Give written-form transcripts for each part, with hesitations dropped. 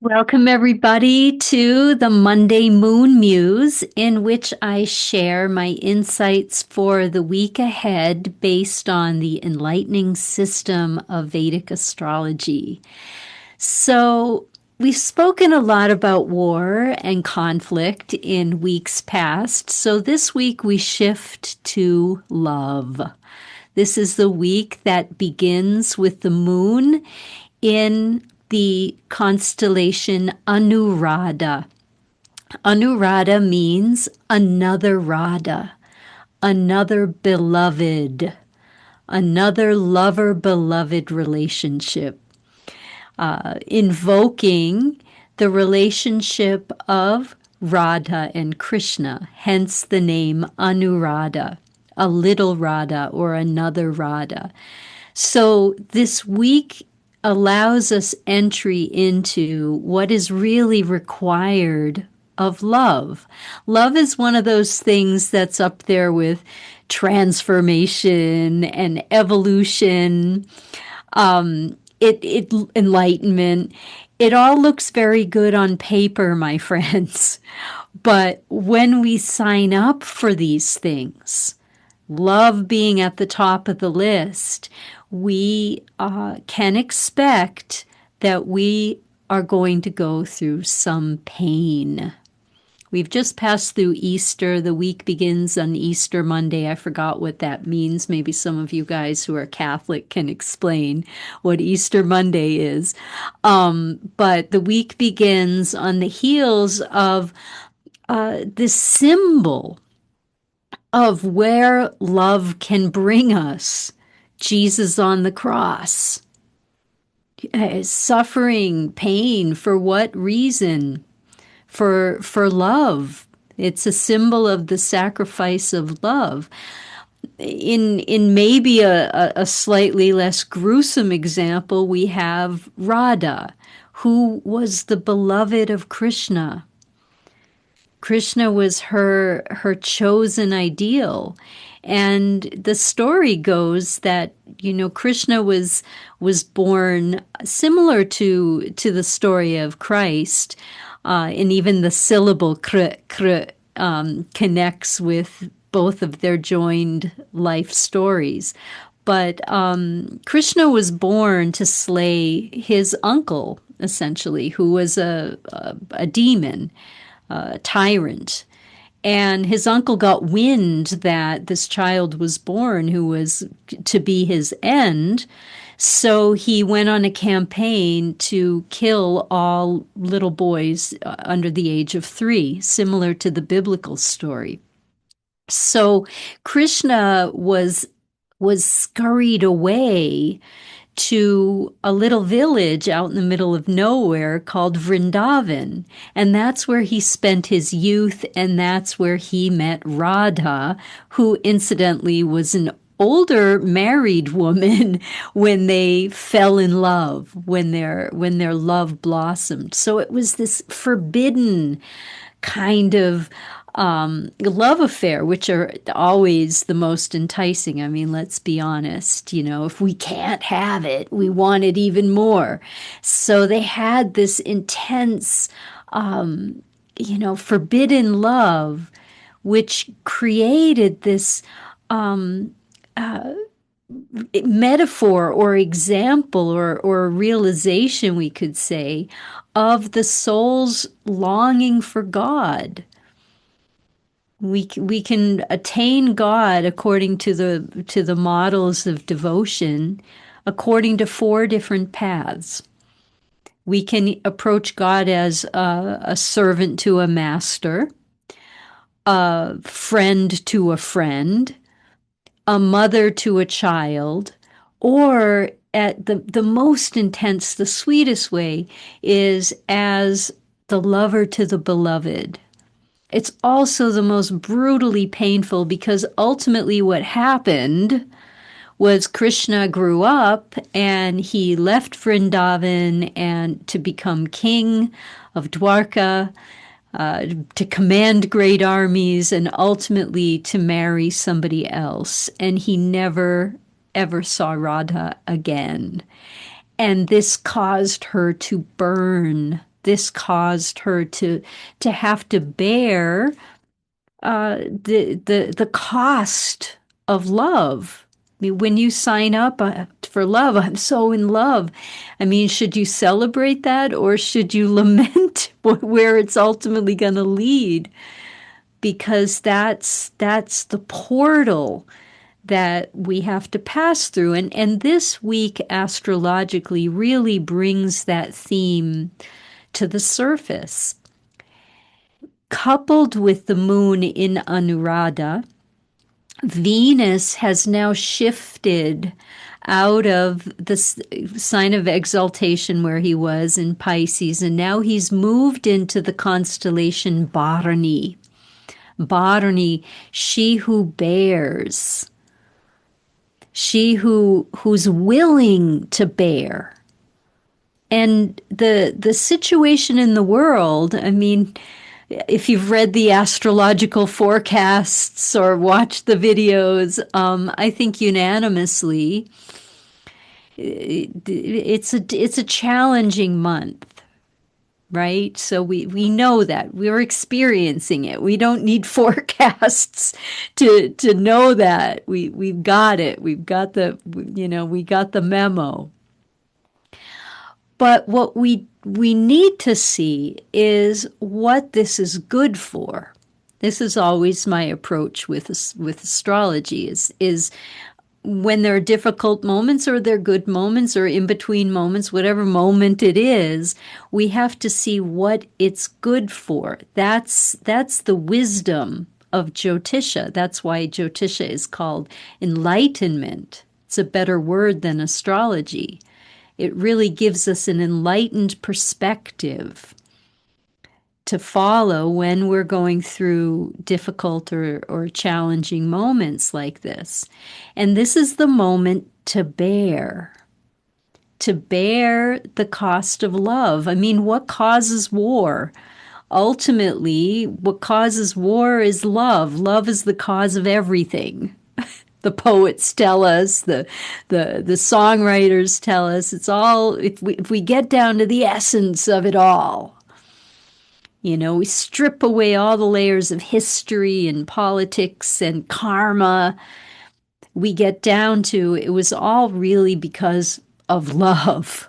Welcome, everybody, to the Monday Moon Muse, in which I share my insights for the week ahead based on the enlightening system of Vedic astrology. So, we've spoken a lot about war and conflict in weeks past, so this week we shift to love. This is the week that begins with the moon in the constellation Anuradha. Anuradha means another Radha, another beloved, another lover beloved relationship, invoking the relationship of Radha and Krishna, hence the name Anuradha, a little Radha or another Radha. So this week allows us entry into what is really required of love. Love is one of those things that's up there with transformation and evolution, enlightenment. It all looks very good on paper, my friends. But when we sign up for these things, love being at the top of the list, we can expect that we are going to go through some pain. We've just passed through Easter. The week begins on Easter Monday. I forgot what that means. Maybe some of you guys who are Catholic can explain what Easter Monday is. But the week begins on the heels of this symbol of where love can bring us. Jesus on the cross. Suffering, pain, for what reason? For love. It's a symbol of the sacrifice of love. In maybe a slightly less gruesome example, we have Radha, who was the beloved of Krishna. Krishna was her chosen ideal. And the story goes that, Krishna was born similar to the story of Christ, and even the syllable kr connects with both of their joined life stories. But Krishna was born to slay his uncle, essentially, who was a demon, a tyrant. And his uncle got wind that this child was born who was to be his end. So he went on a campaign to kill all little boys under the age of 3, similar to the biblical story. So Krishna was scurried away to a little village out in the middle of nowhere called Vrindavan. And that's where he spent his youth, and that's where he met Radha, who incidentally was an older married woman when they fell in love, when their love blossomed. So it was this forbidden kind of love affair, which are always the most enticing. I mean, let's be honest, if we can't have it, we want it even more. So they had this intense, forbidden love, which created this metaphor or example or realization, we could say, of the soul's longing for God. We can attain God according to the models of devotion, according to 4 different paths. We can approach God as a servant to a master, a friend to a friend, a mother to a child, or at the most intense, the sweetest way is as the lover to the beloved. It's also the most brutally painful because ultimately what happened was Krishna grew up and he left Vrindavan and to become king of Dwarka, to command great armies, and ultimately to marry somebody else. And he never, ever saw Radha again. And this caused her to burn. this caused her to have to bear the cost of love. I mean, when you sign up for love, I'm so in love. I mean, should you celebrate that or should you lament where it's ultimately going to lead? Because that's the portal that we have to pass through. And this week, astrologically, really brings that theme to the surface. Coupled with the moon in Anuradha, Venus has now shifted out of the sign of exaltation where he was in Pisces, and now he's moved into the constellation Bharani. Bharani, she who bears, who's willing to bear. And the situation in the world, I mean, if you've read the astrological forecasts or watched the videos, I think unanimously, it's a challenging month, right? So we know that we're experiencing it. We don't need forecasts to know that we've got it. We got the memo. But what we need to see is what this is good for. This is always my approach with astrology is when there are difficult moments or there are good moments or in between moments, whatever moment it is, we have to see what it's good for. That's the wisdom of Jyotisha. That's why Jyotisha is called enlightenment. It's a better word than astrology. It really gives us an enlightened perspective to follow when we're going through difficult or challenging moments like this. And this is the moment to bear the cost of love. I mean, what causes war? Ultimately, what causes war is love. Love is the cause of everything. The poets tell us, the songwriters tell us, it's all, if we get down to the essence of it all, we strip away all the layers of history and politics and karma, we get down to it was all really because of love.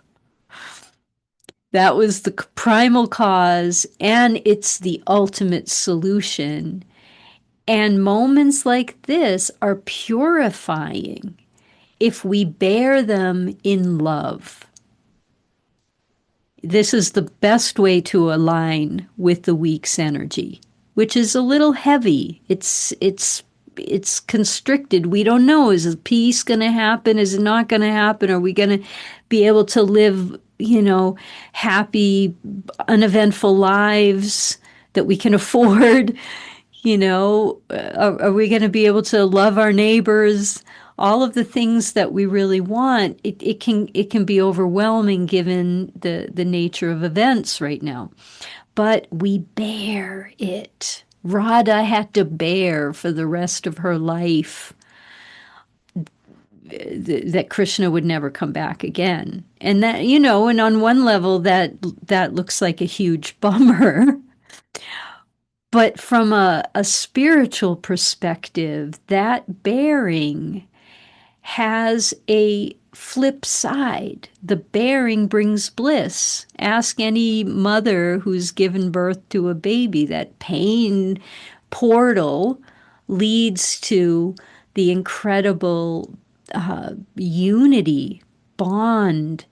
That was the primal cause, and it's the ultimate solution. And moments like this are purifying if we bear them in love. This is the best way to align with the week's energy, which is a little heavy. It's constricted. We don't know. Is peace going to happen? Is it not going to happen? Are we going to be able to live, happy, uneventful lives that we can afford? Are we going to be able to love our neighbors? All of the things that we really want, it can be overwhelming given the nature of events right now. But we bear it. Radha had to bear for the rest of her life that Krishna would never come back again. And that, and on one level that looks like a huge bummer. But from a spiritual perspective, that bearing has a flip side. The bearing brings bliss. Ask any mother who's given birth to a baby. That pain portal leads to the incredible unity, bond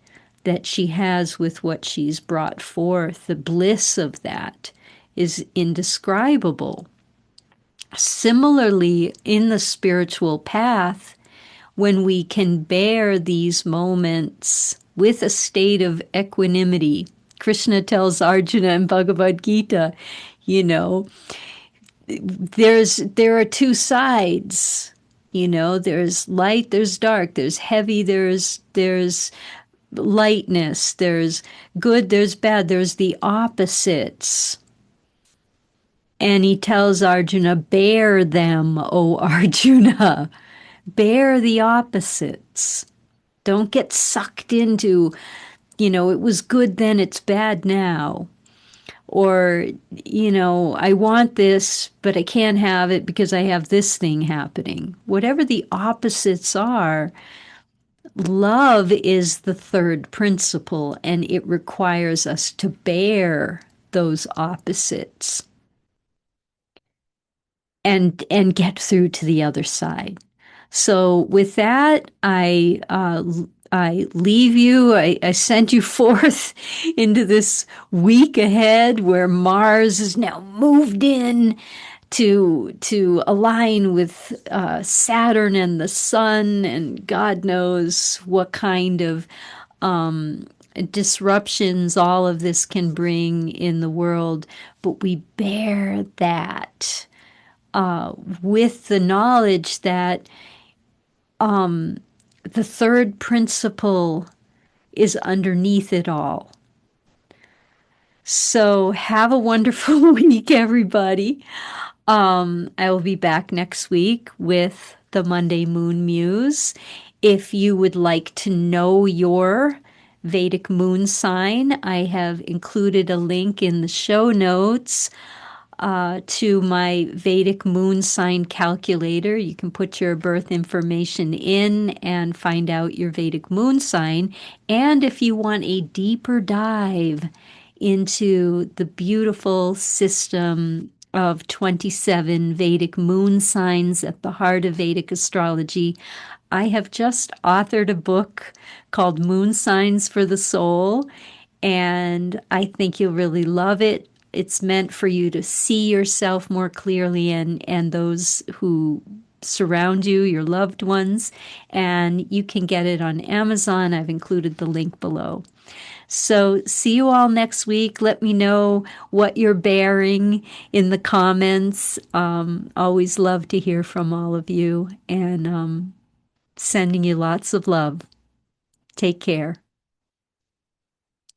that she has with what she's brought forth. The bliss of that is indescribable. Similarly, in the spiritual path, when we can bear these moments with a state of equanimity, Krishna tells Arjuna in Bhagavad Gita, there are two sides. There's light, there's dark, there's heavy, there's lightness, there's good, there's bad, there's the opposites. And he tells Arjuna, bear them, O Arjuna. Bear the opposites. Don't get sucked into, it was good then, it's bad now. or, I want this, but I can't have it because I have this thing happening. Whatever the opposites are, love is the third principle, and it requires us to bear those opposites and get through to the other side. So with that, I leave you. I send you forth into this week ahead where Mars is now moved in to align with Saturn and the Sun, and God knows what kind of disruptions all of this can bring in the world. But we bear that with the knowledge that the third principle is underneath it all. So have a wonderful week, everybody. I will be back next week with the Monday Moon Muse. If you would like to know your Vedic moon sign, I have included a link in the show notes to my Vedic moon sign calculator. You can put your birth information in and find out your Vedic moon sign. And if you want a deeper dive into the beautiful system of 27 Vedic moon signs at the heart of Vedic astrology, I have just authored a book called Moon Signs for the Soul, and I think you'll really love it. It's meant for you to see yourself more clearly, and those who surround you, your loved ones, and you can get it on Amazon. I've included the link below. So see you all next week. Let me know what you're bearing in the comments. Always love to hear from all of you, and sending you lots of love. Take care.